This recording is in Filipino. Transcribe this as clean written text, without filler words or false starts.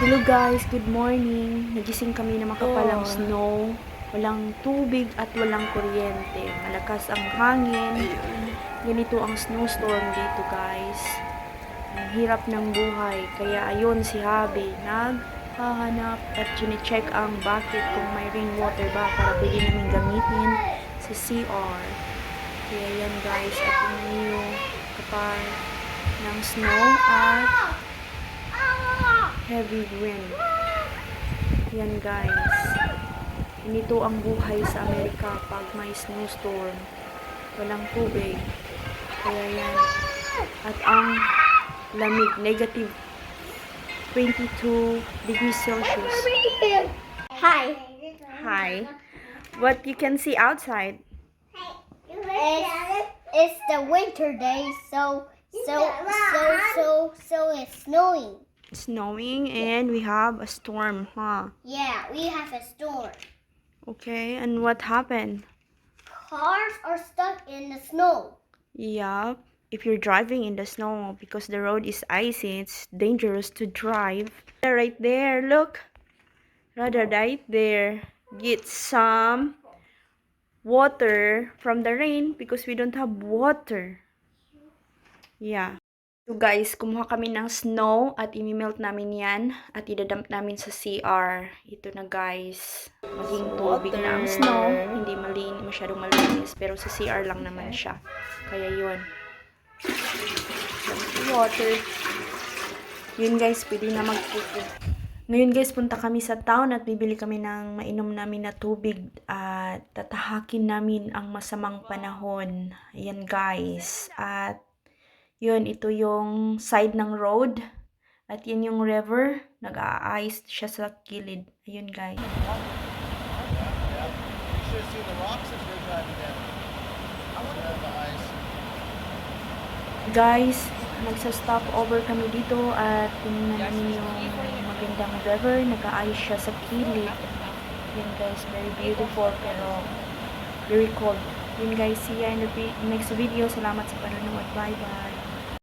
Hello guys, good morning. Nagising kami na makapalang snow. Walang tubig at walang kuryente. Malakas ang hangin. Ganito ang snowstorm dito guys. Ang hirap ng buhay. Kaya ayun si Habi naghahanap at chinecheck ang bucket kung may rainwater ba para pwede namin gamitin sa CR. Kaya yan guys, at yung kapal ng snow at heavy wind. Yan guys. Ganito ang buhay sa Amerika pag may snowstorm. Walang tubig. Kaya yan. At ang lamig, negative 22 degrees Celsius. Hi. Hi. What you can see outside? It's the winter day, so it's snowing. Snowing and we have a storm, huh? Yeah, we have a storm. Okay, and what happened? Cars are stuck in the snow. Yup. If you're driving in the snow because the road is icy, it's dangerous to drive. Right there, look. Rather right there. Get some water from the rain because we don't have water. Yeah. So guys, kumuha kami ng snow at imimelt namin yan at idadump namin sa CR. Ito na guys. Maging tubig na ang snow. Hindi masyadong malinis pero sa CR lang naman siya. Kaya yun. Water. Yun guys, pwede na magpupo. Ngayon guys, punta kami sa town at bibili kami ng mainom namin na tubig at tatahakin namin ang masamang panahon. Ayan guys. At yun, ito yung side ng road. At yun yung river. Nag-a-ice siya sa gilid. Ayun guys. Guys, nagsa-stop over kami dito at tingnan namin yung magandang river. Nag-a-ice siya sa gilid. Yun guys, very beautiful pero very cold. Yun guys, see ya in the next video. Salamat sa panonood. Bye bye.